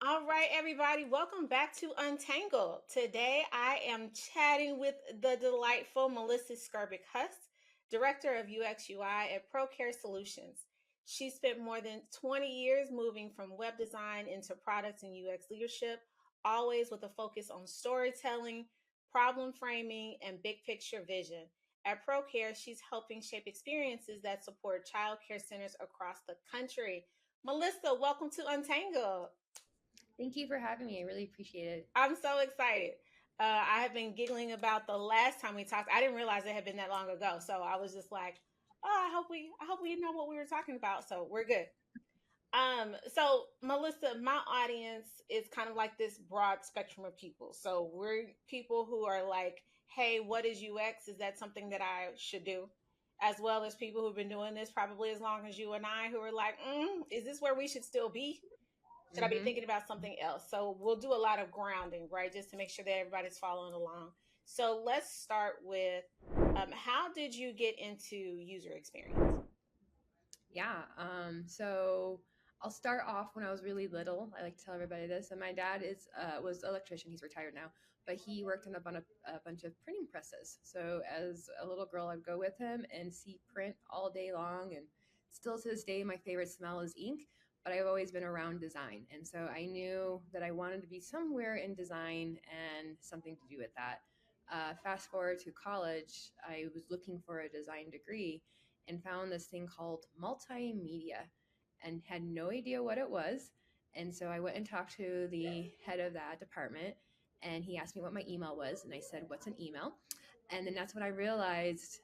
All right, everybody, welcome back to Untangle. Today I am chatting with the delightful Melissa Skrbic Huss, Director of UX UI at ProCare Solutions. She spent more than 20 years moving from web design into product and UX leadership, always with a focus on storytelling, problem framing, and big picture vision. At ProCare, she's helping shape experiences that support child care centers across the country. Melissa, welcome to Untangle. Thank you for having me. I really appreciate it. I'm so excited. I have been giggling about the last time we talked. I didn't realize it had been that long ago, so I was just like, "Oh, I hope we know what we were talking about." So we're good. So Melissa, my audience is kind of like this broad spectrum of people. So we're people who are like, "Hey, what is UX? Is that something that I should do?" As well as people who've been doing this probably as long as you and I, who are like, "Is this where we should still be? Should I be hmm thinking about something else?" So we'll do a lot of grounding, right? Just to make sure that everybody's following along. So let's start with how did you get into user experience? Yeah. So I'll start off when I was really little. I like to tell everybody this. And my dad is was an electrician. He's retired now, but he worked on a bunch of printing presses. So as a little girl, I'd go with him and see print all day long. And still to this day, my favorite smell is ink. But I've always been around design, and so I knew that I wanted to be somewhere in design and something to do with that. Fast forward to college, I was looking for a design degree and found this thing called multimedia and had no idea what it was. And so I went and talked to the head of that department, and he asked me what my email was. And I said, "What's an email?" And then that's when I realized,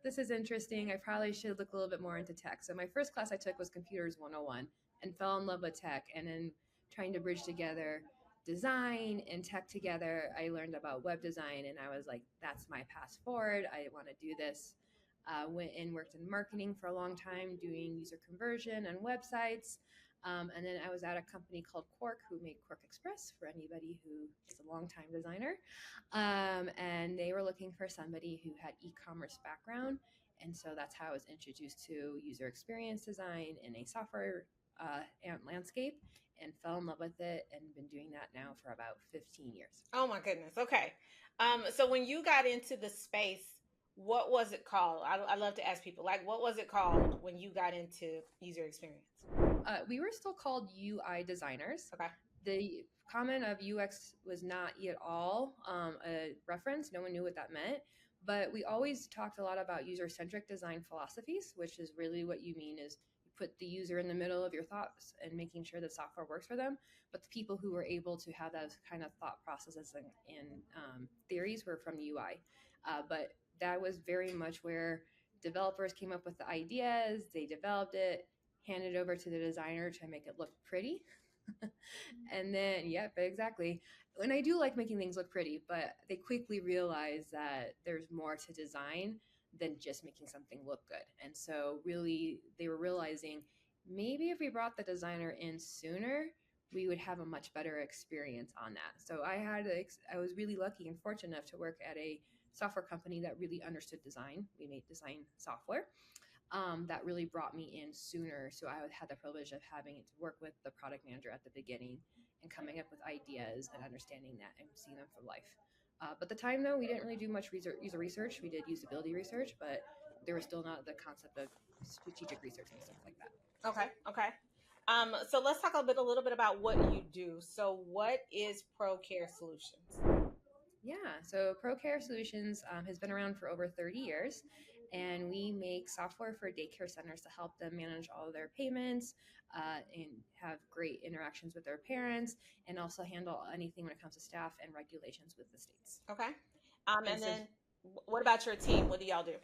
this is interesting. I probably should look a little bit more into tech. So my first class I took was Computers 101 and fell in love with tech. And then trying to bridge together design and tech together, I learned about web design, and I was like, that's my path forward. I want to do this. Went and worked in marketing for a long time, doing user conversion and websites. And then I was at a company called Quark, who made Quark Express for anybody who is a longtime designer. And they were looking for somebody who had e-commerce background. And so that's how I was introduced to user experience design in a software landscape, and fell in love with it, and been doing that now for about 15 years. Oh my goodness. Okay. So when you got into the space, what was it called? I love to ask people, like, what was it called when you got into user experience? We were still called UI designers. Okay. The comment of UX was not at all a reference. No one knew what that meant. But we always talked a lot about user centric design philosophies, which is really what you mean is you put the user in the middle of your thoughts and making sure the software works for them. But the people who were able to have those kind of thought processes and theories were from the UI. But that was very much where developers came up with the ideas, they developed it, handed it over to the designer to make it look pretty. And then, yep, exactly. And I do like making things look pretty, but they quickly realize that there's more to design than just making something look good. And so, really, they were realizing maybe if we brought the designer in sooner, we would have a much better experience on that. So I was really lucky and fortunate enough to work at a software company that really understood design. We made design software that really brought me in sooner. So I had the privilege of having to work with the product manager at the beginning and coming up with ideas and understanding that and seeing them for life. But at the time, though, we didn't really do much user research. We did usability research, but there was still not the concept of strategic research and stuff like that. Okay. Okay. So let's talk a little bit about what you do. So what is ProCare Solutions? Yeah, so ProCare Solutions has been around for over 30 years, and we make software for daycare centers to help them manage all of their payments and have great interactions with their parents, and also handle anything when it comes to staff and regulations with the states. Okay. And And so, then what about your team? What do y'all do?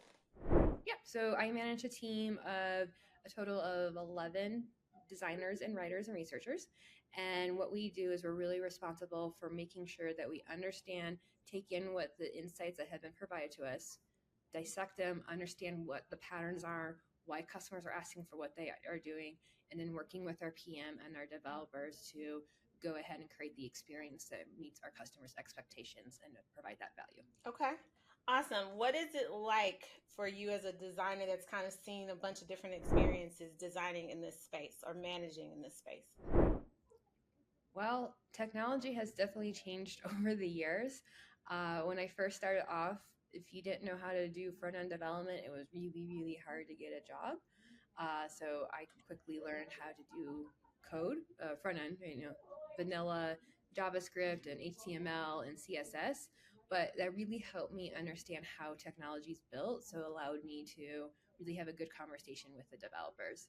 yeah, so I manage a team of a total of 11 designers and writers and researchers. And what we do is we're really responsible for making sure that we understand, take in what the insights that have been provided to us, dissect them, understand what the patterns are, why customers are asking for what they are doing, and then working with our PM and our developers to go ahead and create the experience that meets our customers' expectations and provide that value. Okay. Awesome. What is it like for you as a designer that's kind of seen a bunch of different experiences designing in this space or managing in this space? Well, technology has definitely changed over the years. When I first started off, if you didn't know how to do front end development, it was really, really hard to get a job. So I quickly learned how to do code, front end, vanilla JavaScript and HTML and CSS. But that really helped me understand how technology is built. So it allowed me to really have a good conversation with the developers.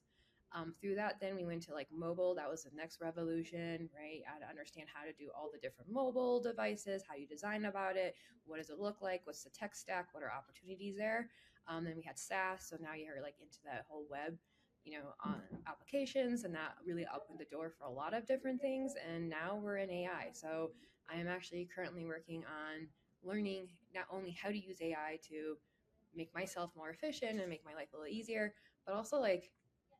Through that, then we went to like mobile. That was the next revolution, right? I had to understand how to do all the different mobile devices, how you design about it, what does it look like, what's the tech stack, what are opportunities there. Then we had SaaS, so now you're like into that whole web, on applications, and that really opened the door for a lot of different things. And now we're in AI, so I am actually currently working on learning not only how to use AI to make myself more efficient and make my life a little easier, but also like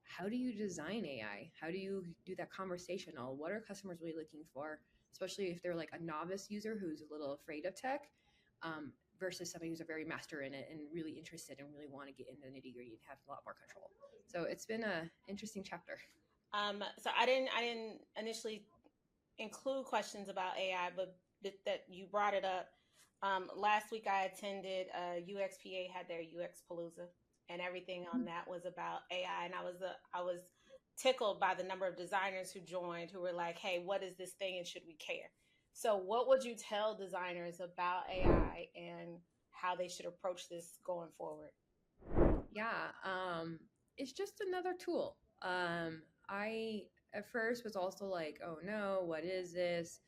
how do you design AI? How do you do that conversational? What are customers really looking for, especially if they're like a novice user who's a little afraid of tech, versus somebody who's a very master in it and really interested and really want to get into the nitty gritty and have a lot more control. So it's been a interesting chapter. So I didn't initially include questions about AI, but that you brought it up. Last week I attended UXPA had their UX Palooza, and everything on that was about AI. And I was tickled by the number of designers who joined, who were like, "Hey, what is this thing, and should we care?" So, what would you tell designers about AI and how they should approach this going forward? Yeah, it's just another tool. I at first was also like, oh no, what is this?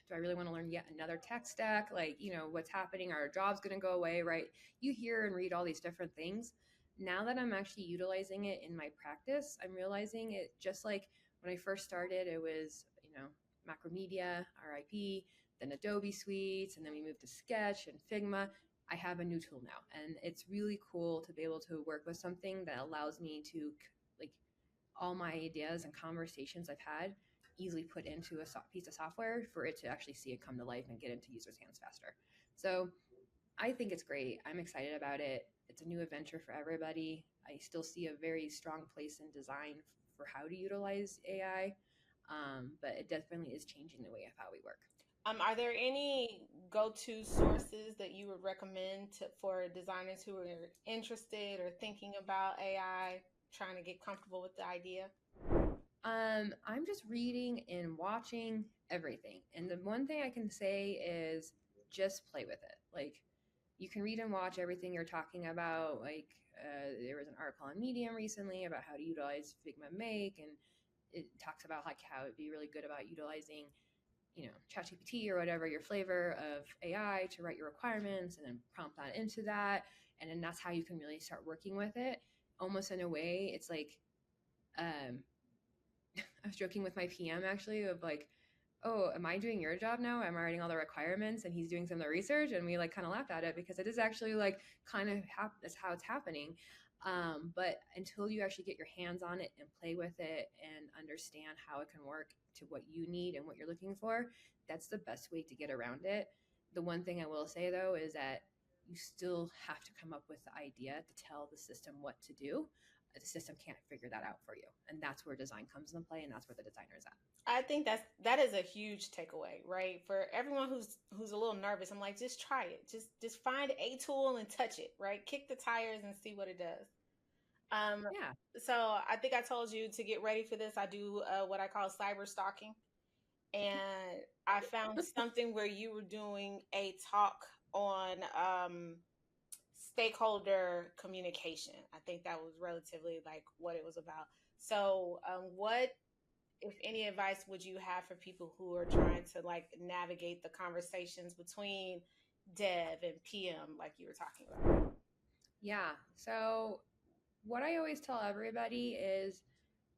Do I really want to learn yet another tech stack? Like, what's happening? Are our jobs going to go away? Right? You hear and read all these different things. Now that I'm actually utilizing it in my practice, I'm realizing it just like when I first started, it was, Macromedia, RIP, then Adobe Suites, and then we moved to Sketch and Figma. I have a new tool now, and it's really cool to be able to work with something that allows me to like all my ideas and conversations I've had easily put into a piece of software for it to actually see it come to life and get into users' hands faster. So I think it's great. I'm excited about it. It's a new adventure for everybody. I still see a very strong place in design for how to utilize AI, but it definitely is changing the way of how we work. Are there any go-to sources that you would recommend for designers who are interested or thinking about AI, trying to get comfortable with the idea? I'm just reading and watching everything. And the one thing I can say is just play with it. Like, you can read and watch everything you're talking about. Like, there was an article on Medium recently about how to utilize Figma Make, and it talks about like how it'd be really good about utilizing, ChatGPT or whatever your flavor of AI to write your requirements and then prompt that into that. And then that's how you can really start working with it. Almost in a way, it's like, um, I was joking with my PM actually of like, oh, am I doing your job now? Am I writing all the requirements and he's doing some of the research? And we like kind of laughed at it because it is actually like kind of that's how it's happening. But until you actually get your hands on it and play with it and understand how it can work to what you need and what you're looking for, that's the best way to get around it. The one thing I will say though is that you still have to come up with the idea to tell the system what to do. The system can't figure that out for you, and that's where design comes into play, and that's where the designer is at. I think that is a huge takeaway, right? For everyone who's a little nervous, I'm like, just try it. Just find a tool and touch it, right? Kick the tires and see what it does. Um, Yeah. so I think I told you to get ready for this. I do what I call cyber stalking, and I found something where you were doing a talk on stakeholder communication. I think that was relatively like what it was about. So, what, if any, advice would you have for people who are trying to like navigate the conversations between dev and PM, like you were talking about? Yeah. So, what I always tell everybody is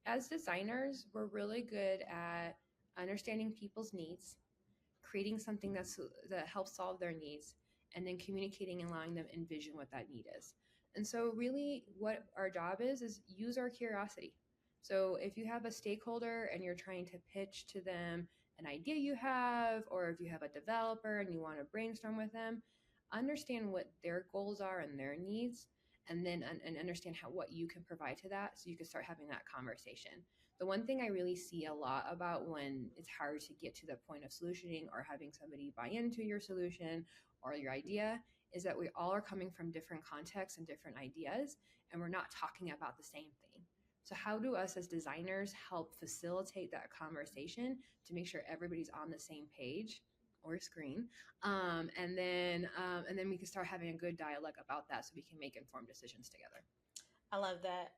as designers, we're really good at understanding people's needs, creating something that helps solve their needs, and then communicating and allowing them envision what that need is. And so really what our job is use our curiosity. So if you have a stakeholder and you're trying to pitch to them an idea you have, or if you have a developer and you want to brainstorm with them, understand what their goals are and their needs, and then and understand what you can provide to that so you can start having that conversation. The one thing I really see a lot about when it's hard to get to the point of solutioning or having somebody buy into your solution or your idea is that we all are coming from different contexts and different ideas, and we're not talking about the same thing. So, how do us as designers help facilitate that conversation to make sure everybody's on the same page or screen, and then we can start having a good dialogue about that, so we can make informed decisions together. I love that.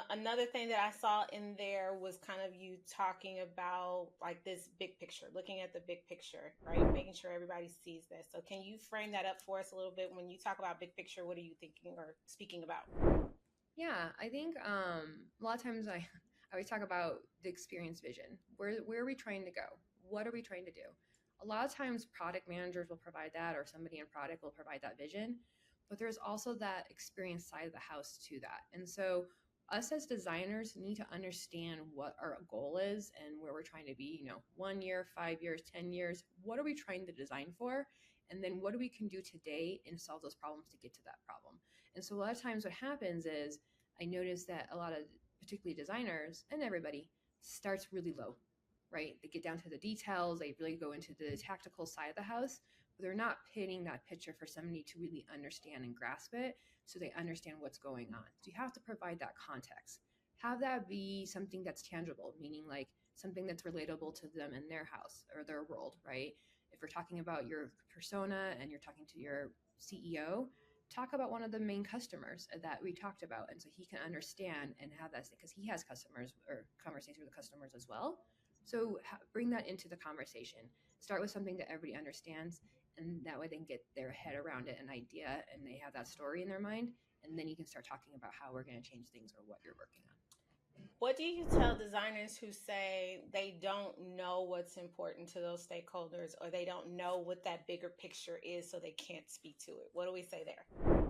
Another thing that I saw in there was kind of you talking about like this big picture, looking at the big picture, right? Making sure everybody sees this. So, can you frame that up for us a little bit? When you talk about big picture, what are you thinking or speaking about? Yeah, I think a lot of times I I always talk about the experience vision. Where are we trying to go? What are we trying to do? A lot of times product managers will provide that, or somebody in product will provide that vision, but there's also that experience side of the house to that. And so us as designers need to understand what our goal is and where we're trying to be, 1 year, 5 years, 10 years. What are we trying to design for? And then what do we can do today and solve those problems to get to that problem? And so a lot of times what happens is I notice that a lot of particularly designers and everybody starts really low, right? They get down to the details, they really go into the tactical side of the house, but they're not painting that picture for somebody to really understand and grasp it so they understand what's going on. So you have to provide that context. Have that be something that's tangible, meaning like something that's relatable to them in their house or their world, right? If we're talking about your persona and you're talking to your CEO, talk about one of the main customers that we talked about. And so he can understand and have that because he has customers or conversations with the customers as well. So bring that into the conversation. Start with something that everybody understands, and that way they can get their head around it, an idea, and they have that story in their mind. And then you can start talking about how we're going to change things or what you're working on. What do you tell designers who say they don't know what's important to those stakeholders or they don't know what that bigger picture is, so they can't speak to it? What do we say there?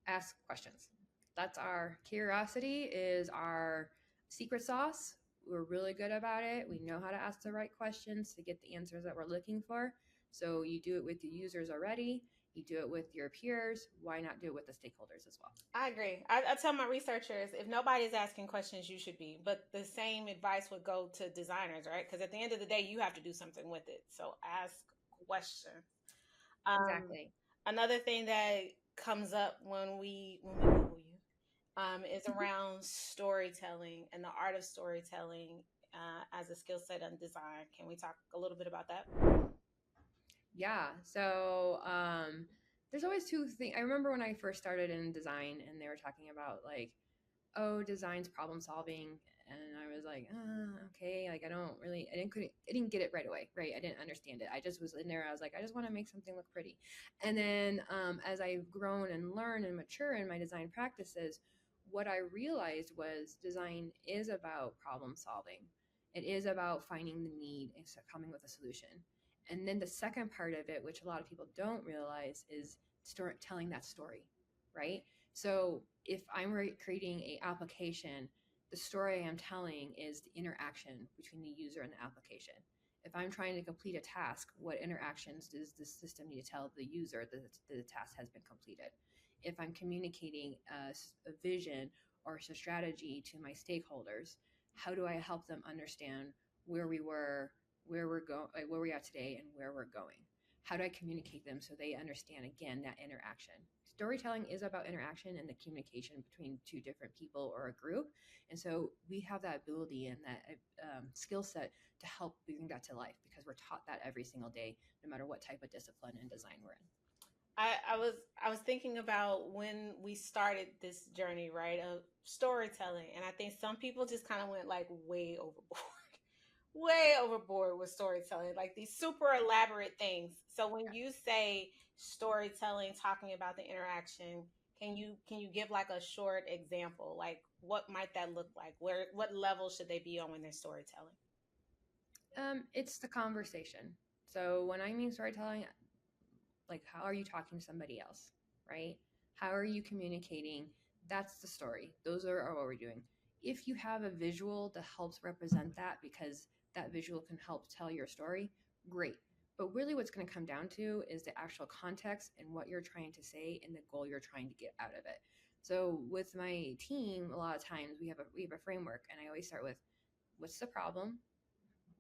Ask questions. That's our curiosity is our secret sauce. We're really good about it. We know how to ask the right questions to get the answers that we're looking for. So you do it with the users already. You do it with your peers. Why not do it with the stakeholders as well? I agree. I tell my researchers if nobody's asking questions, you should be. But the same advice would go to designers, right? Because at the end of the day, you have to do something with it. So ask questions. Um, Exactly. Another thing that comes up when we Google you is around storytelling and the art of storytelling as a skill set in design. Can we talk a little bit about that? Yeah. So there's always two things. I remember when I first started in design and they were talking about like, oh, design's problem solving. And I was like, okay, like I didn't get it right away, right? I didn't understand it. I just was in there. I was like, I just want to make something look pretty. And then as I've grown and learned and mature in my design practices, what I realized was design is about problem solving. It is about finding the need and coming with a solution. And then the second part of it, which a lot of people don't realize, is telling that story, right? So if I'm creating a application, the story I am telling is the interaction between the user and the application. If I'm trying to complete a task, what interactions does the system need to tell the user that the task has been completed? If I'm communicating a vision or a strategy to my stakeholders, how do I help them understand where we were, where we're going, where we are today, and where we're going? How do I communicate them so they understand again that interaction? Storytelling is about interaction and the communication between two different people or a group. And so we have that ability and that skill set to help bring that to life because we're taught that every single day, no matter what type of discipline and design we're in. I was thinking about when we started this journey, right, of storytelling, and I think some people just kind of went like way overboard, way overboard with storytelling, like these super elaborate things. So when you say storytelling, talking about the interaction, can you give like a short example, like what might that look like? Where what level should they be on when they're storytelling? It's the conversation. So when I mean storytelling, like how are you talking to somebody else, right? How are you communicating? That's the story. Those are what we're doing. If you have a visual that helps represent that because that visual can help tell your story, great. But really what's going to come down to is the actual context and what you're trying to say and the goal you're trying to get out of it. So with my team, a lot of times we have a framework, and I always start with what's the problem,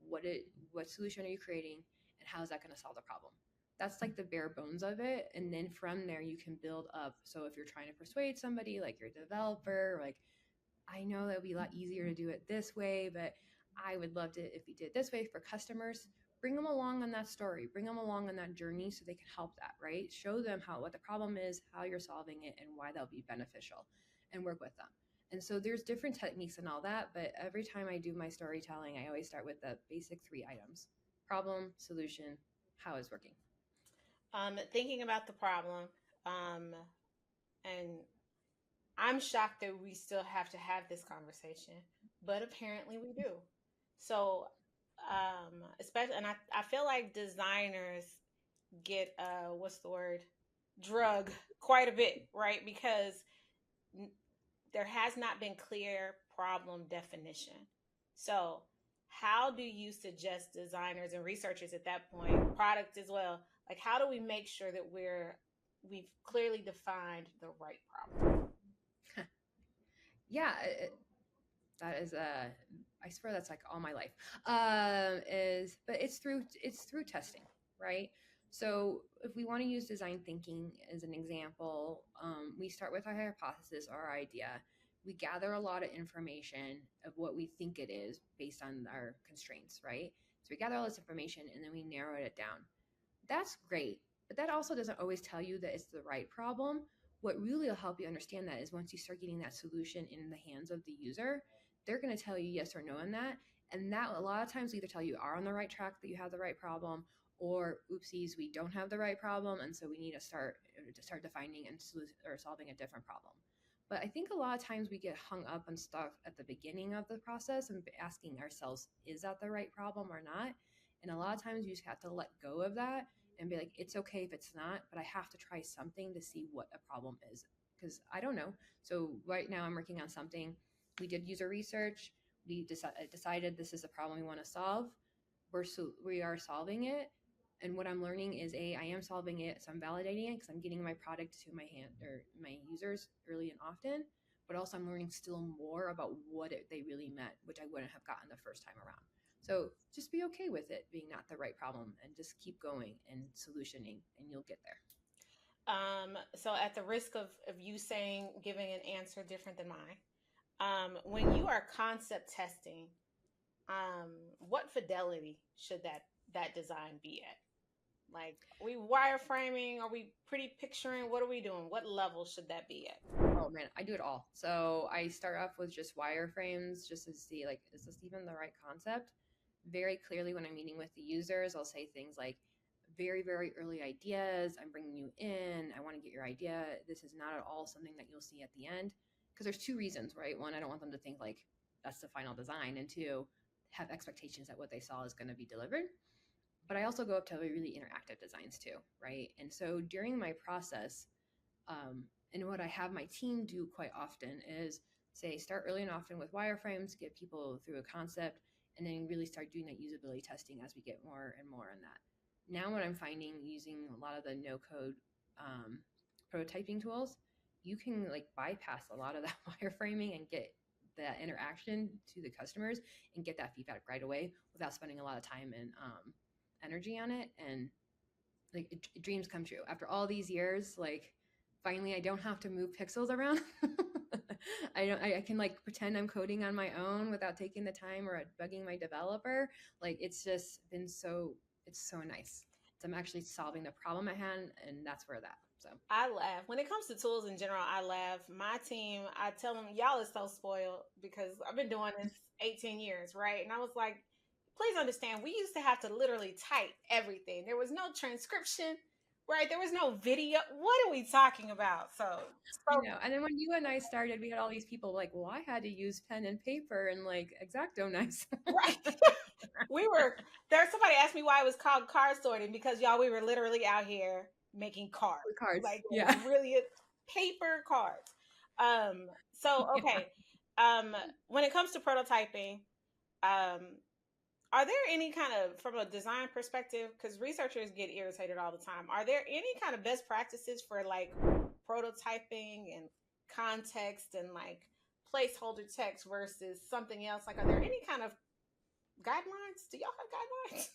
what solution are you creating, and how is that going to solve the problem. That's like the bare bones of it, and then from there you can build up. So if you're trying to persuade somebody, like your developer, like, I know that would be a lot easier to do it this way, but I would love to if we did this way for customers. Bring them along on that story, bring them along on that journey so they can help that, right? Show them what the problem is, how you're solving it, and why they'll be beneficial, and work with them. And so there's different techniques and all that, but every time I do my storytelling, I always start with the basic 3 items: problem, solution, how it's working. Thinking about the problem, and I'm shocked that we still have to have this conversation, but apparently we do. So, especially, and I feel like designers get, what's the word? Drug quite a bit, right? Because there has not been clear problem definition. So, how do you suggest designers and researchers at that point, product as well, like how do we make sure that we've clearly defined the right problem? Yeah, that is I swear that's like all my life. Is But it's through testing, right? So if we want to use design thinking as an example, we start with our hypothesis or our idea. We gather a lot of information of what we think it is based on our constraints, right? So we gather all this information and then we narrow it down. That's great, but that also doesn't always tell you that it's the right problem. What really will help you understand that is once you start getting that solution in the hands of the user, they're going to tell you yes or no on that. And that a lot of times either tell you are on the right track, that you have the right problem, or oopsies, we don't have the right problem. And so we need to start defining and or solving a different problem. But I think a lot of times we get hung up on stuff at the beginning of the process and asking ourselves, is that the right problem or not? And a lot of times you just have to let go of that and be like, it's okay if it's not, but I have to try something to see what a problem is, because I don't know. So right now I'm working on something. We did user research. We decided this is a problem we want to solve. We are solving it. And what I'm learning is I am solving it. So I'm validating it because I'm getting my product to my users early and often. But also I'm learning still more about what they really meant, which I wouldn't have gotten the first time around. So just be okay with it being not the right problem and just keep going and solutioning and you'll get there. So at the risk of you saying, giving an answer different than mine, when you are concept testing, what fidelity should that design be at? Like, are we wireframing? Are we pretty picturing? What are we doing? What level should that be at? Oh man, I do it all. So I start off with just wireframes just to see, like, is this even the right concept? Very clearly when I'm meeting with the users, I'll say things like, very, very early ideas. I'm bringing you in. I want to get your idea. This is not at all something that you'll see at the end. Because there's 2 reasons, right? One, I don't want them to think like that's the final design. And 2, have expectations that what they saw is going to be delivered. But I also go up to really interactive designs too, right? And so during my process, and what I have my team do quite often is say, start early and often with wireframes, get people through a concept, and then really start doing that usability testing as we get more and more on that. Now, what I'm finding using a lot of the no code prototyping tools, you can like bypass a lot of that wireframing and get that interaction to the customers and get that feedback right away without spending a lot of time and energy on it. And like dreams come true after all these years. Like finally, I don't have to move pixels around. I can like pretend I'm coding on my own without taking the time or bugging my developer. Like it's just been it's so nice. So I'm actually solving the problem at hand, and that's where that. So I laugh. When it comes to tools in general, I laugh. My team, I tell them, y'all is so spoiled because I've been doing this 18 years, right? And I was like, please understand, we used to have to literally type everything. There was no transcription, right? There was no video. What are we talking about? I know. And then when you and I started, we had all these people like, well, I had to use pen and paper and like X-Acto knives. right. There's somebody asked me why it was called card sorting because y'all, we were literally out here making cards. Cards. Like Yeah. really paper cards. So okay. When it comes to prototyping, are there any kind of, from a design perspective, because researchers get irritated all the time, are there any kind of best practices for like prototyping and context and like placeholder text versus something else? Like, are there any kind of guidelines? Do y'all have guidelines?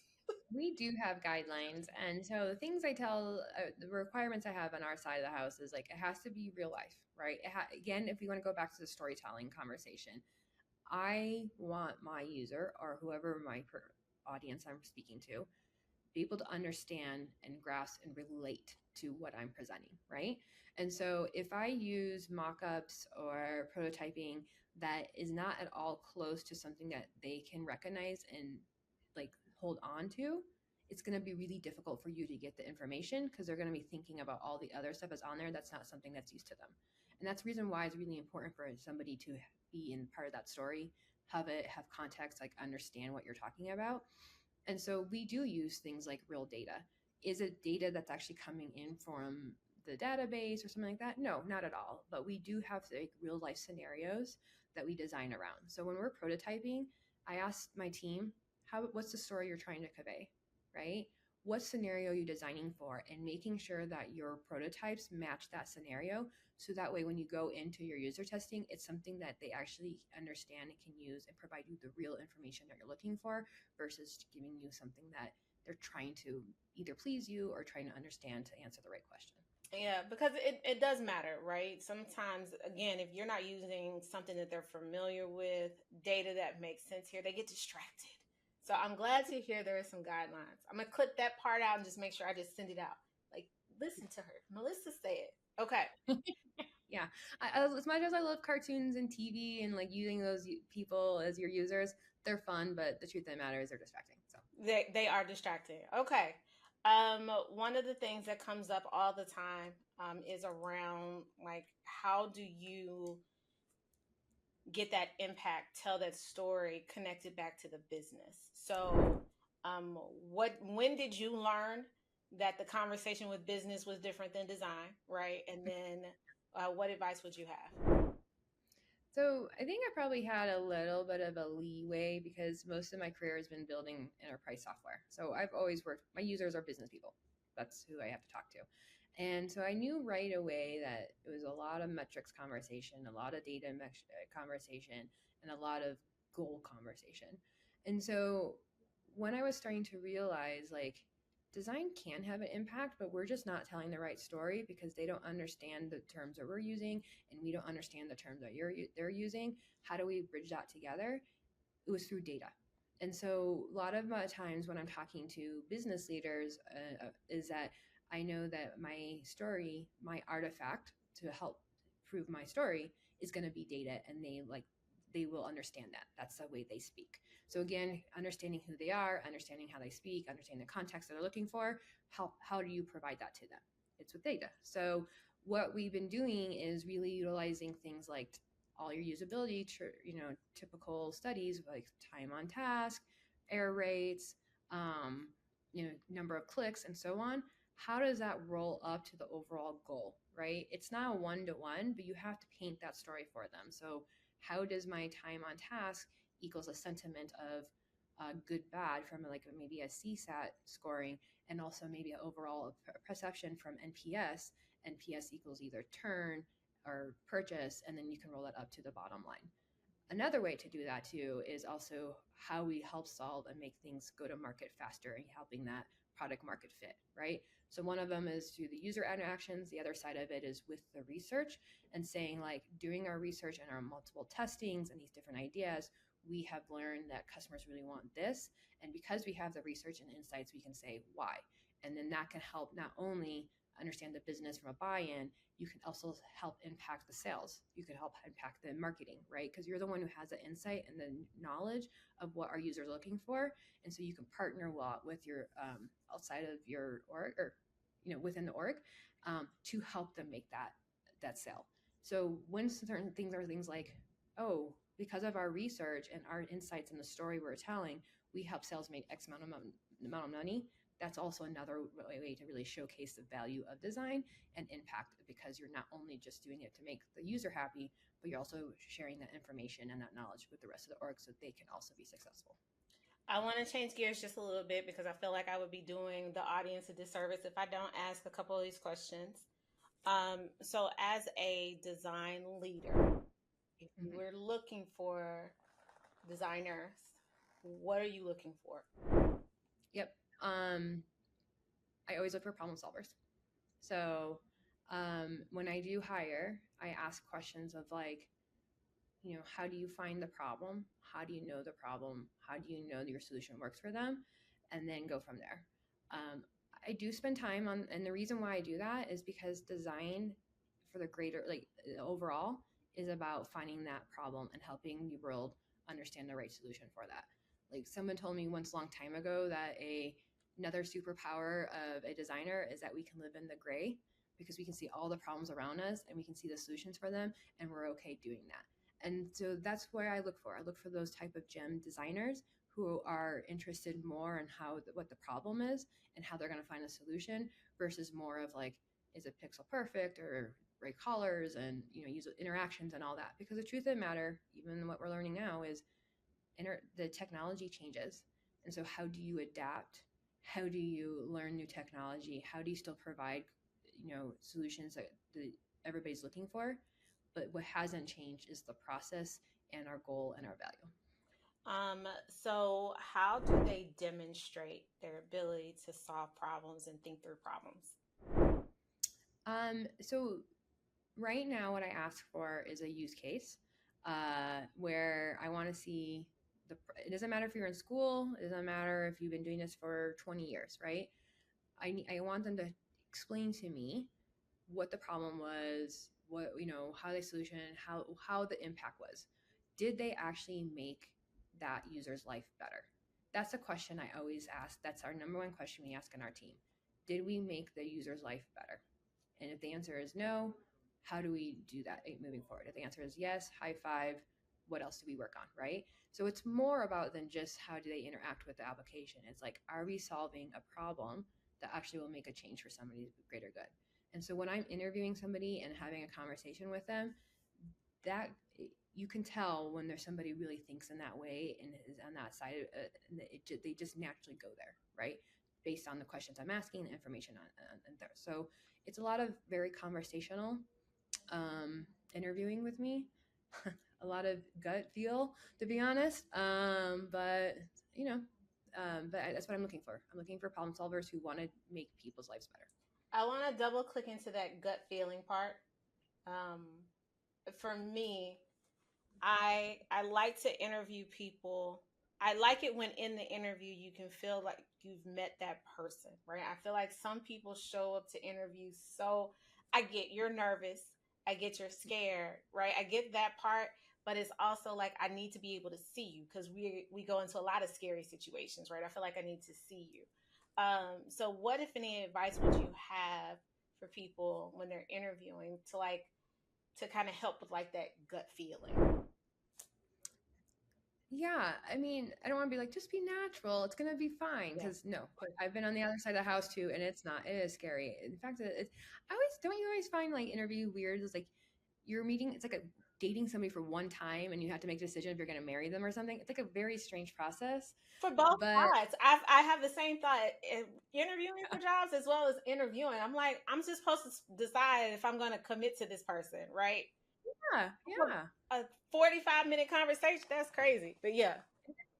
We do have guidelines. And so the things I tell, the requirements I have on our side of the house is like, it has to be real life, right? Again, if we want to go back to the storytelling conversation, I want my user or whoever my audience I'm speaking to be able to understand and grasp and relate to what I'm presenting, right? And so if I use mock-ups or prototyping that is not at all close to something that they can recognize and like hold on to, it's going to be really difficult for you to get the information because they're going to be thinking about all the other stuff that's on there that's not something that's used to them. And that's the reason why it's really important for somebody to be in part of that story, have context, like understand what you're talking about. And so we do use things like real data. Is it data that's actually coming in from the database or something like that? No, not at all. But we do have like real life scenarios that we design around. So when we're prototyping, I ask my team, what's the story you're trying to convey, right? What scenario are you designing for, and making sure that your prototypes match that scenario. So that way, when you go into your user testing, it's something that they actually understand and can use and provide you the real information that you're looking for versus giving you something that they're trying to either please you or trying to understand to answer the right question. Yeah, because it does matter, right? Sometimes, again, if you're not using something that they're familiar with, data that makes sense here, they get distracted. So I'm glad to hear there are some guidelines. I'm going to clip that part out and just make sure I just send it out. Like, listen to her. Melissa said. Okay. Yeah. As much as I love cartoons and TV and like using those people as your users, they're fun, but the truth of the matter is they're distracting. So They are distracting. Okay. One of the things that comes up all the time is around like how do you get that impact, tell that story, connect it back to the business. So, when did you learn that the conversation with business was different than design, right? And then, what advice would you have? So I think I probably had a little bit of a leeway because most of my career has been building enterprise software. So I've always worked, my users are business people. That's who I have to talk to. And so I knew right away that it was a lot of metrics conversation, a lot of data conversation, and a lot of goal conversation. And so when I was starting to realize like design can have an impact, but we're just not telling the right story because they don't understand the terms that we're using and we don't understand the terms that they're using. How do we bridge that together? It was through data. And so a lot of my times when I'm talking to business leaders is that I know that my story, my artifact to help prove my story is going to be data, and they will understand that. That's the way they speak. So again, understanding who they are, understanding how they speak, understanding the context that they're looking for, how do you provide that to them? It's with data. So what we've been doing is really utilizing things like all your usability, typical studies like time on task, error rates, um, number of clicks, and so on. How does that roll up to the overall goal, right? It's not a one-to-one, but you have to paint that story for them. So how does my time on task equals a sentiment of good, bad from like maybe a CSAT scoring, and also maybe an overall perception from NPS. NPS equals either turn or purchase, and then you can roll that up to the bottom line. Another way to do that too is also how we help solve and make things go to market faster and helping that product market fit, right? So one of them is through the user interactions. The other side of it is with the research and saying like doing our research and our multiple testings and these different ideas, we have learned that customers really want this. And because we have the research and insights, we can say why. And then that can help not only understand the business from a buy-in, you can also help impact the sales. You can help impact the marketing, right? Because you're the one who has the insight and the knowledge of what our users are looking for. And so you can partner a lot with your outside of your org or within the org to help them make that sale. So when certain things are things like, oh, because of our research and our insights and the story we're telling, we help sales make X amount of money. That's also another way to really showcase the value of design and impact, because you're not only just doing it to make the user happy, but you're also sharing that information and that knowledge with the rest of the org so they can also be successful. I want to change gears just a little bit because I feel like I would be doing the audience a disservice if I don't ask a couple of these questions. So, as a design leader, if you Mm-hmm. were looking for designers, What are you looking for? Yep. I always look for problem solvers. So when I do hire, I ask questions of like, how do you find the problem? How do you know the problem? How do you know that your solution works for them? And then go from there. Um, I do spend time on, and the reason why I do that is because design for the greater, like overall, is about finding that problem and helping the world understand the right solution for that. Like someone told me once a long time ago that another superpower of a designer is that we can live in the gray because we can see all the problems around us and we can see the solutions for them, and we're okay doing that. And so that's where I look for. I look for those type of gem designers who are interested more in what the problem is and how they're going to find a solution versus more of like, is it pixel perfect or right colors and use interactions and all that. Because the truth of the matter, even what we're learning now, is the technology changes, and so how do you adapt? How do you learn new technology? How do you still provide solutions that everybody's looking for? But what hasn't changed is the process and our goal and our value. So how do they demonstrate their ability to solve problems and think through problems? So right now, what I ask for is a use case where I want to see it doesn't matter if you're in school, it doesn't matter if you've been doing this for 20 years, right? I want them to explain to me what the problem was, what how they solution, how the impact was. Did they actually make that user's life better? That's a question I always ask. That's our number one question we ask in our team. Did we make the user's life better? And if the answer is no, how do we do that moving forward? If the answer is yes, high five. What else do we work on, right? So it's more about than just how do they interact with the application. It's like, are we solving a problem that actually will make a change for somebody's greater good? And so when I'm interviewing somebody and having a conversation with them, that you can tell when there's somebody really thinks in that way and is on that side, and they just naturally go there, right? Based on the questions I'm asking, the information on there. So it's a lot of very conversational interviewing with me, a lot of gut feel, to be honest. But that's what I'm looking for. I'm looking for problem solvers who want to make people's lives better. I want to double click into that gut feeling part. Um, for me, I like to interview people. I like it when in the interview you can feel like you've met that person, right? I feel like some people show up to interviews, so I get you're nervous, I get you're scared, right? I get that part, but it's also like I need to be able to see you because we go into a lot of scary situations, right? I feel like I need to see you. So what if any advice would you have for people when they're interviewing to kind of help with like that gut feeling? Yeah, I mean, I don't want to be like, just be natural. It's gonna be fine. Yeah. Because no, I've been on the other side of the house too, and it's not. It is scary. In fact, I always don't you always find like interview weird? It's like you're meeting. It's like dating somebody for one time, and you have to make a decision if you're gonna marry them or something. It's like a very strange process. For both But sides. I have the same thought interviewing for jobs as well as interviewing. I'm like, I'm just supposed to decide if I'm going to commit to this person, right? yeah, yeah, A 45-minute conversation, that's crazy. But yeah.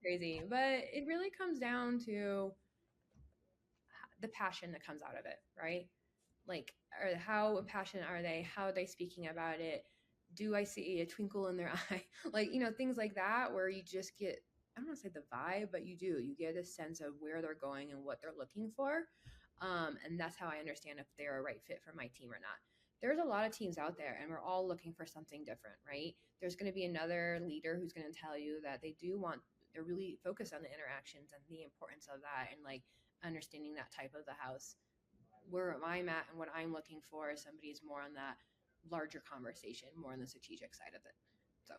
crazy. But it really comes down to the passion that comes out of it, right? Like, or how passionate are they? How are they speaking about it? Do I see a twinkle in their eye? Like, things like that where you just get, I don't want to say the vibe, but you get a sense of where they're going and what they're looking for. And that's how I understand if they're a right fit for my team or not. There's a lot of teams out there and we're all looking for something different, right? There's going to be another leader who's going to tell you that they're really focused on the interactions and the importance of that and like understanding that type of the house. Where I'm at and what I'm looking for is somebody who's more on that larger conversation, more on the strategic side of it. So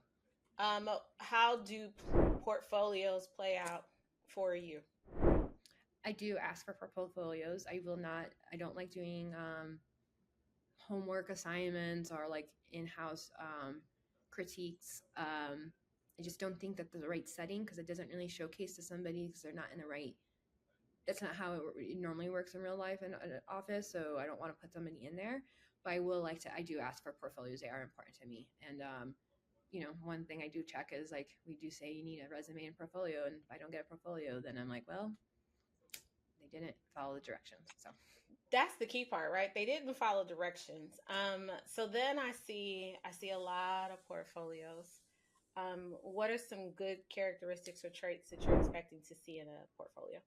How do portfolios play out for you? I do ask for portfolios. I don't like doing homework assignments or like in-house critiques. I just don't think that the right setting because it doesn't really showcase to somebody because they're not in the right. That's not how it normally works in real life in an office. So I don't want to put somebody in there. But I do ask for portfolios. They are important to me. And one thing I do check is like we do say you need a resume and portfolio, and if I don't get a portfolio, then I'm like, well, they didn't follow the directions. So That's the key part, right? They didn't follow directions. So then I see a lot of portfolios. What are some good characteristics or traits that you're expecting to see in a portfolio?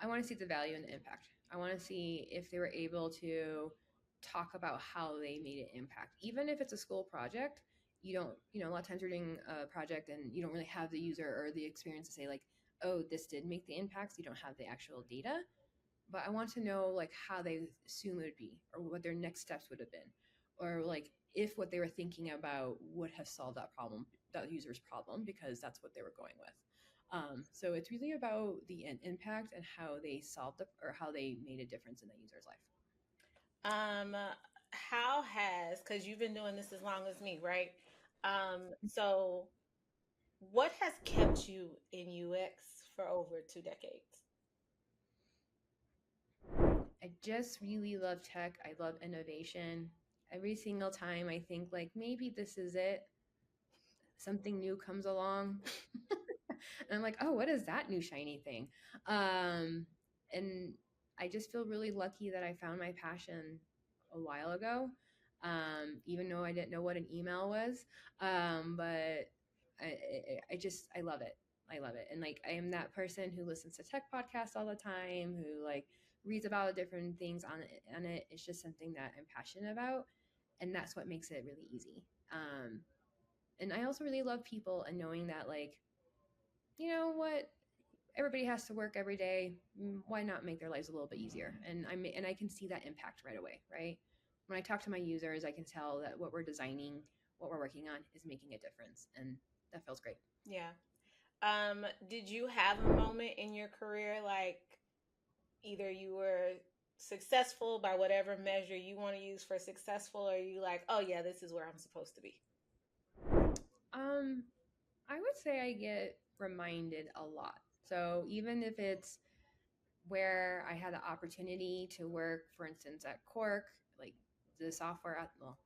I want to see the value and the impact. I want to see if they were able to talk about how they made an impact. Even if it's a school project, you don't, a lot of times you're doing a project and you don't really have the user or the experience to say, like, oh, this did make the impacts. You don't have the actual data. But I want to know, like, how they assume it would be or what their next steps would have been. Or, like, if what they were thinking about would have solved that problem, that user's problem, because that's what they were going with. So it's really about the impact and how they solved or how they made a difference in the user's life. Um, how has, because you've been doing this as long as me, right? So what has kept you in UX for over 2 decades? I just really love tech. I love innovation. Every single time I think, like, maybe this is it, something new comes along. And I'm like, oh, what is that new shiny thing? And I just feel really lucky that I found my passion a while ago, even though I didn't know what an email was. But I love it. I love it. And like, I am that person who listens to tech podcasts all the time, who like reads about the different things on it. It's just something that I'm passionate about. And that's what makes it really easy. And I also really love people and knowing that, like, you know what, everybody has to work every day. Why not make their lives a little bit easier? And I can see that impact right away, right? When I talk to my users, I can tell that what we're designing, what we're working on is making a difference, and that feels great. Yeah. Did you have a moment in your career like either you were successful by whatever measure you want to use for successful, or you like, oh yeah, this is where I'm supposed to be? Um, I would say I get reminded a lot. So even if it's where I had the opportunity to work, for instance, at Cork, like the software at, well,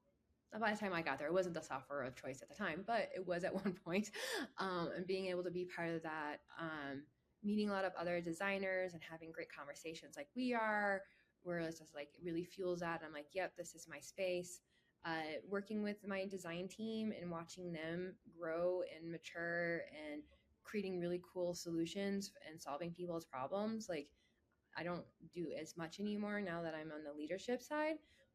by the time I got there, it wasn't the software of choice at the time, but it was at one point. And being able to be part of that, meeting a lot of other designers and having great conversations like we are, where it's just like, it really fuels that. I'm like, yep, this is my space. Working with my design team and watching them grow and mature and creating really cool solutions and solving people's problems. Like, I don't do as much anymore now that I'm on the leadership side,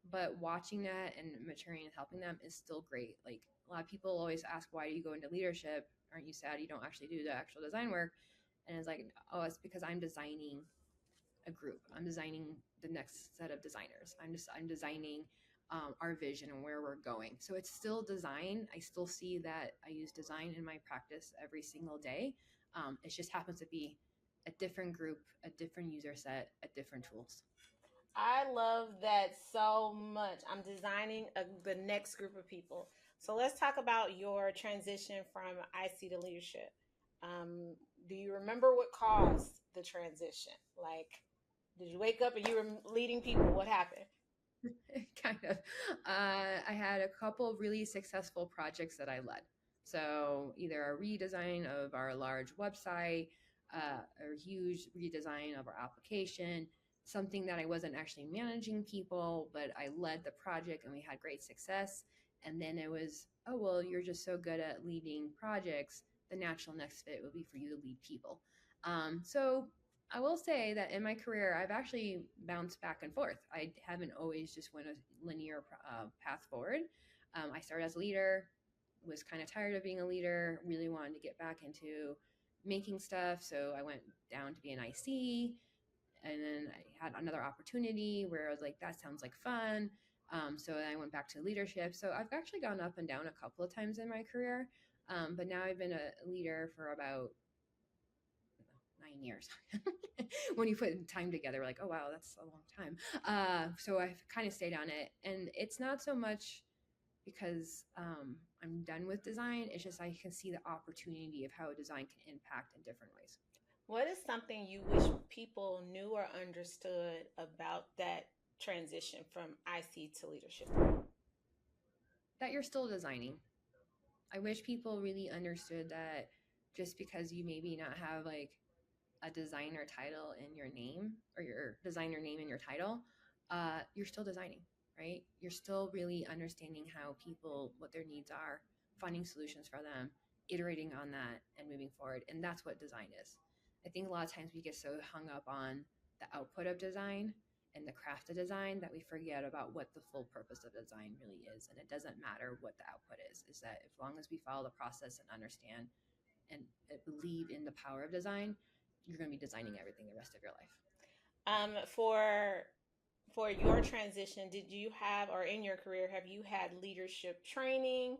but watching that and maturing and helping them is still great. Like, a lot of people always ask, why do you go into leadership? Aren't you sad you don't actually do the actual design work? And it's like, oh, it's because I'm designing a group. I'm designing the next set of designers. I'm designing our vision and where we're going. So it's still design. I still see that I use design in my practice every single day. It just happens to be a different group, a different user set, a different tools. I love that so much. I'm designing the next group of people. So let's talk about your transition from IC to leadership. Um, do you remember what caused the transition? Like, did you wake up and you were leading people? What happened? Kind of. I had a couple of really successful projects that I led. So either a redesign of our large website, a huge redesign of our application, something that I wasn't actually managing people, but I led the project and we had great success. And then it was, oh, well, you're just so good at leading projects. The natural next fit would be for you to lead people. So I will say that in my career, I've actually bounced back and forth. I haven't always just went a linear path forward. I started as a leader, was kind of tired of being a leader, really wanted to get back into making stuff. So I went down to be an IC, and then I had another opportunity where I was like, that sounds like fun. So I went back to leadership. So I've actually gone up and down a couple of times in my career. But now I've been a leader for about 9 years. When you put time together, we're like, oh wow, that's a long time. So I've kind of stayed on it, and it's not so much because I'm done with design. It's just I can see the opportunity of how design can impact in different ways. What is something you wish people knew or understood about that transition from IC to leadership? That you're still designing. I wish people really understood that just because you maybe not have like a designer title in your name or your designer name in your title, you're still designing, right? You're still really understanding how people, what their needs are, finding solutions for them, iterating on that and moving forward. And that's what design is. I think a lot of times we get so hung up on the output of design and the craft of design that we forget about what the full purpose of design really is. And it doesn't matter what the output is that as long as we follow the process and understand and believe in the power of design, you're going to be designing everything the rest of your life. For your transition, did you have, or in your career, have you had leadership training?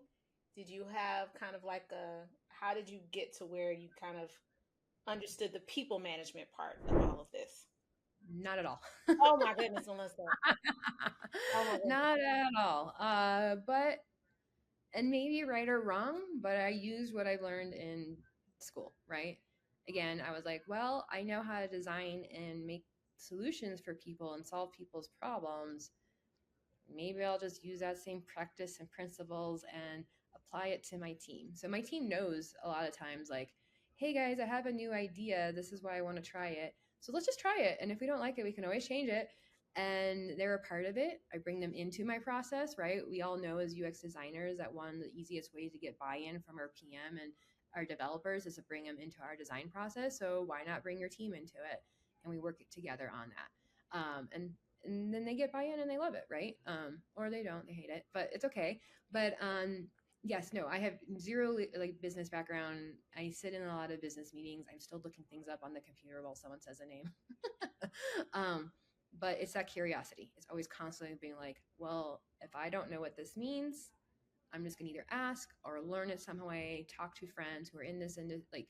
Did you have kind of like a, how did you get to where you kind of understood the people management part of all of this? Not at all. Oh my goodness, Melissa. Oh my goodness. Not at all. But, and maybe right or wrong, but I used what I learned in school, right? Again, I was like, well, I know how to design and make solutions for people and solve people's problems. Maybe I'll just use that same practice and principles and apply it to my team. So my team knows a lot of times, like, hey guys, I have a new idea. This is why I want to try it. So let's just try it. And if we don't like it, we can always change it. And they're a part of it. I bring them into my process, right? We all know as UX designers that one of the easiest ways to get buy-in from our PM and our developers is to bring them into our design process. So why not bring your team into it? And we work together on that. And then they get buy-in and they love it, right? Or they don't, they hate it, but it's okay. But yes, no, I have zero like business background. I sit in a lot of business meetings. I'm still looking things up on the computer while someone says a name. But it's that curiosity. It's always constantly being like, well, if I don't know what this means, I'm just gonna either ask or learn it some way, talk to friends who are in this, and like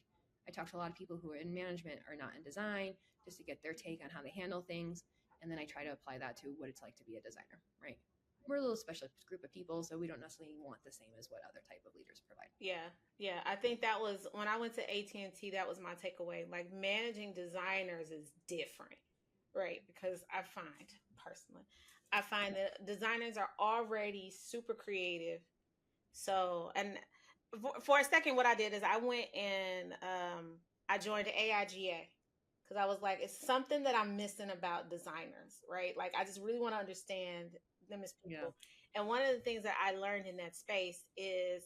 I talk to a lot of people who are in management or not in design just to get their take on how they handle things. And then I try to apply that to what it's like to be a designer, right? We're a little special group of people, so we don't necessarily want the same as what other type of leaders provide. Yeah, yeah. I think that was when I went to AT&T, that was my takeaway. Like managing designers is different, right? Because I find that designers are already super creative. So, and for a second, what I did is I went and I joined the AIGA because I was like, it's something that I'm missing about designers, right? Like, I just really want to understand them as Yeah. people. And one of the things that I learned in that space is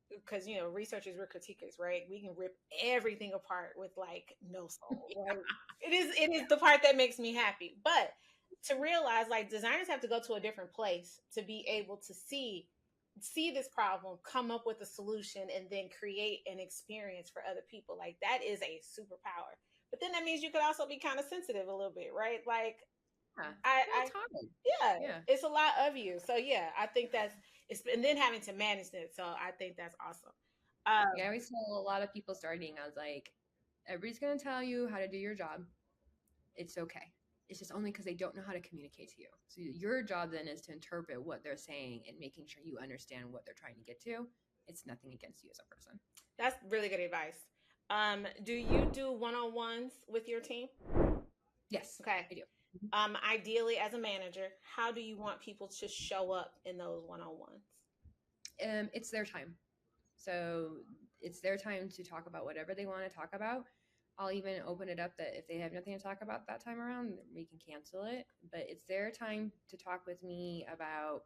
because researchers, we're critiquers, right? We can rip everything apart with like no soul, right? It is the part that makes me happy. But to realize like designers have to go to a different place to be able to see this problem, come up with a solution, and then create an experience for other people. Like that is a superpower. But then that means you could also be kind of sensitive a little bit, right? Like Yeah. I It's hard. yeah, Yeah. it's a lot of you. So yeah, I think that's it's and then having to manage it. So I think that's awesome. Yeah, I always tell a lot of people starting, I was like, everybody's going to tell you how to do your job. It's okay. It's just only because they don't know how to communicate to you. So your job then is to interpret what they're saying and making sure you understand what they're trying to get to. It's nothing against you as a person. That's really good advice. Do you do one-on-ones with your team? Yes, Okay. I do. Ideally, as a manager, how do you want people to show up in those one-on-ones? It's their time. So it's their time to talk about whatever they want to talk about. I'll even open it up that if they have nothing to talk about that time around, we can cancel it. But it's their time to talk with me about,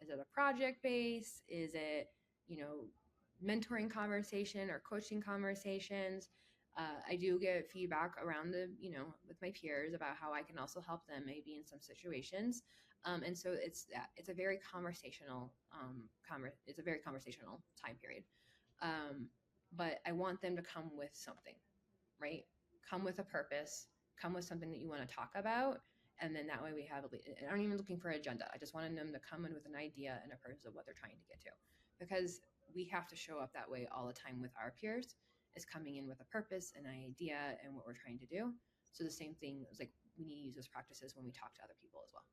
is it a project base? Is it, mentoring conversation or coaching conversations? I do get feedback around with my peers about how I can also help them maybe in some situations. And so it's a very conversational, it's a very conversational time period. But I want them to come with something, right? Come with a purpose, come with something that you want to talk about. And then that way we have, I aren't even looking for an agenda. I just wanted them to come in with an idea and a purpose of what they're trying to get to. Because we have to show up that way all the time with our peers, is coming in with a purpose, an idea, and what we're trying to do. So the same thing is like we need to use those practices when we talk to other people as well.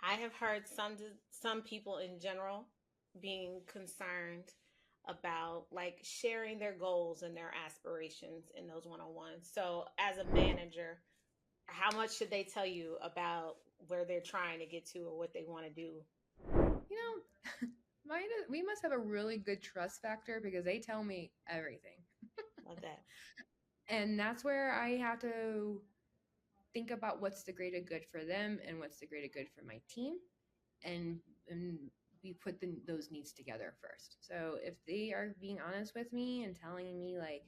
I have heard some people in general being concerned about like sharing their goals and their aspirations in those one-on-ones. So as a manager, how much should they tell you about where they're trying to get to or what they want to do? You know, We must have a really good trust factor because they tell me everything. Love that. And that's where I have to think about what's the greater good for them and what's the greater good for my team. And, and we put those needs together first. So if they are being honest with me and telling me, like,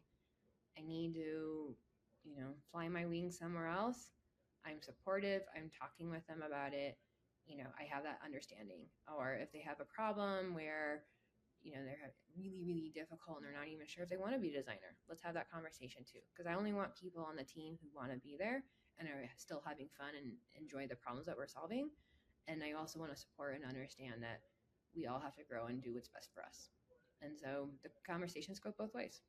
I need to, fly my wings somewhere else, I'm supportive. I'm talking with them about it. I have that understanding. Or if they have a problem where, they're really, really difficult and they're not even sure if they want to be a designer, let's have that conversation too. Because I only want people on the team who want to be there and are still having fun and enjoy the problems that we're solving. And I also want to support and understand that we all have to grow and do what's best for us. And so the conversations go both ways.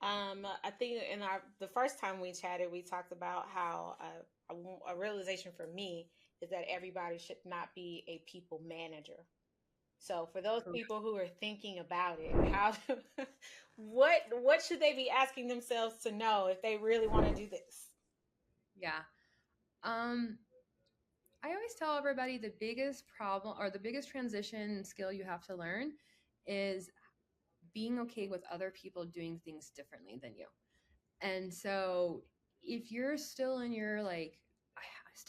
I think in the first time we chatted, we talked about how a realization for me is that everybody should not be a people manager. So for those Correct. people who are thinking about it, what should they be asking themselves to know if they really want to do this? Yeah. Um, I always tell everybody the biggest problem or the biggest transition skill you have to learn is being okay with other people doing things differently than you. And so if you're still in your like,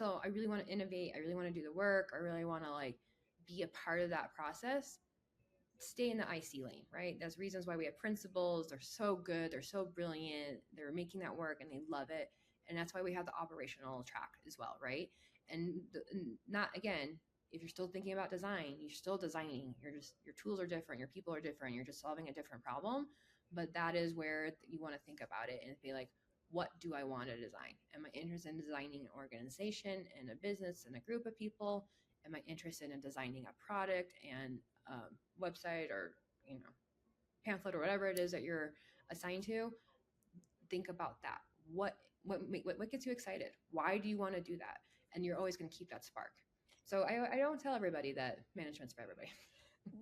I really want to innovate, I really want to do the work, I really want to like be a part of that process, stay in the IC lane, right? There's reasons why we have principals. They're so good. They're so brilliant. They're making that work and they love it. And that's why we have the operational track as well, right? And not, again, if you're still thinking about design, you're still designing. Your tools are different. Your people are different. You're just solving a different problem. But that is where you want to think about it and be like, what do I want to design? Am I interested in designing an organization and a business and a group of people? Am I interested in designing a product and website or pamphlet or whatever it is that you're assigned to? Think about that. What gets you excited? Why do you want to do that? And you're always going to keep that spark. So I don't tell everybody that management's for everybody.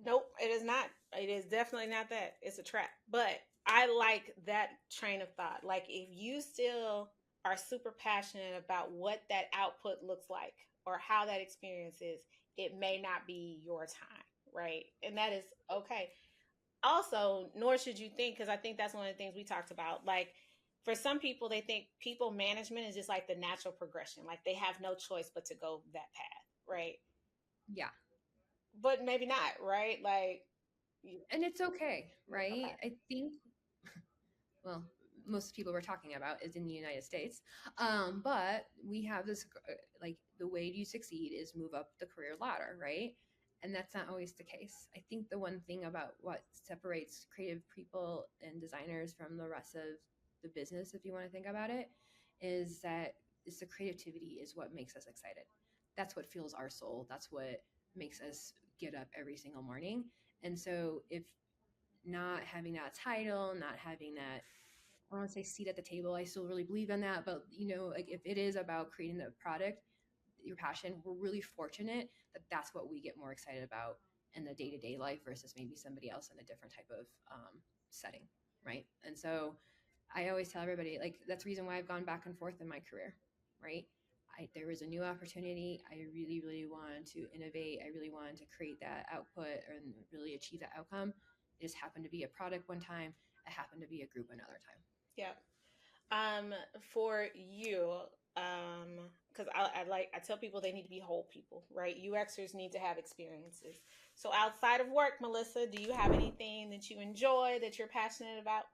Nope, it is not. It is definitely not that. It's a trap. But I like that train of thought. Like if you still are super passionate about what that output looks like or how that experience is, it may not be your time, right? And that is okay. Also, nor should you think, because I think that's one of the things we talked about. Like for some people, they think people management is just like the natural progression. Like they have no choice but to go that path, right? Yeah. But maybe not, right? Like, And it's okay, right? okay. I think, well, most people we're talking about is in the United States. But we have this like the way you succeed is move up the career ladder, right? And that's not always the case. I think the one thing about what separates creative people and designers from the rest of the business, if you want to think about it, is that is the creativity is what makes us excited. That's what fuels our soul. That's what makes us get up every single morning. And so if not having that title, not having that, I don't want to say seat at the table. I still really believe in that. But, like if it is about creating the product, your passion, we're really fortunate that that's what we get more excited about in the day to day life versus maybe somebody else in a different type of setting. Right. And so I always tell everybody, like, that's the reason why I've gone back and forth in my career. Right. There was a new opportunity. I really, really wanted to innovate. I really wanted to create that output and really achieve that outcome. It just happened to be a product one time. It happened to be a group another time. Yeah. For you, because I tell people they need to be whole people, right? UXers need to have experiences. So outside of work, Melissa, do you have anything that you enjoy that you're passionate about?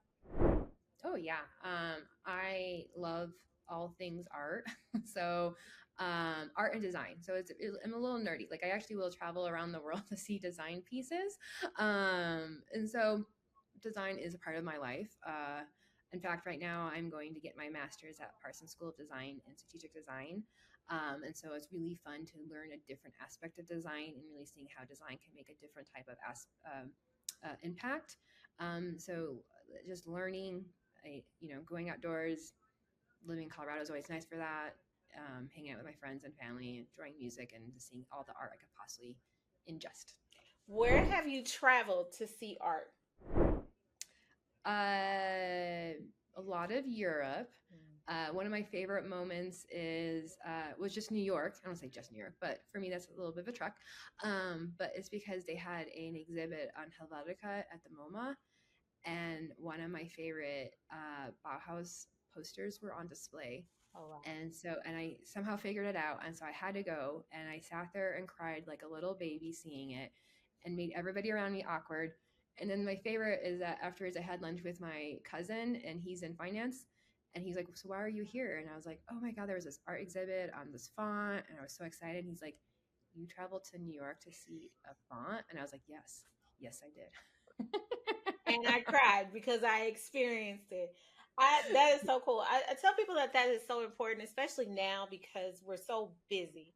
Oh yeah. I love all things art. So art and design. So I'm a little nerdy. Like I actually will travel around the world to see design pieces. And so design is a part of my life. In fact, right now I'm going to get my master's at Parsons School of Design and Strategic Design. And so it's really fun to learn a different aspect of design and really seeing how design can make a different type of impact. So just learning, going outdoors, living in Colorado is always nice for that. Hanging out with my friends and family, enjoying music, and just seeing all the art I could possibly ingest. Where have you traveled to see art? A lot of Europe. One of my favorite moments is was just New York. I don't say just New York, but for me that's a little bit of a trek. But it's because they had an exhibit on Helvetica at the MoMA, and one of my favorite Bauhaus posters were on display. Oh wow. And I somehow figured it out. And so I had to go, and I sat there and cried like a little baby seeing it, and made everybody around me awkward. And then my favorite is that afterwards I had lunch with my cousin, and he's in finance. And he's like, "So why are you here?" And I was like, "Oh my God, there was this art exhibit on this font." And I was so excited. And he's like, "You traveled to New York to see a font?" And I was like, "Yes, yes, I did." And I cried because I experienced it. That is so cool. I tell people that that is so important, especially now because we're so busy,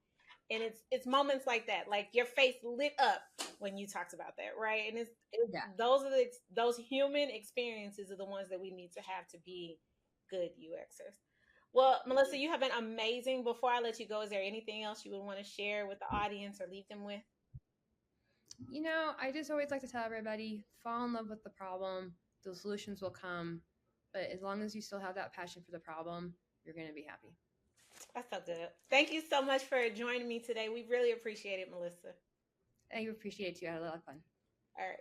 and it's moments like that, like your face lit up when you talked about that, right? And it's Yeah. those are those human experiences are the ones that we need to have to be good UXers. Well, Melissa, you have been amazing. Before I let you go, is there anything else you would want to share with the audience or leave them with? I just always like to tell everybody fall in love with the problem. The solutions will come. But as long as you still have that passion for the problem, you're going to be happy. That's so good. Thank you so much for joining me today. We really appreciate it, Melissa. I appreciate you. I had a lot of fun. All right.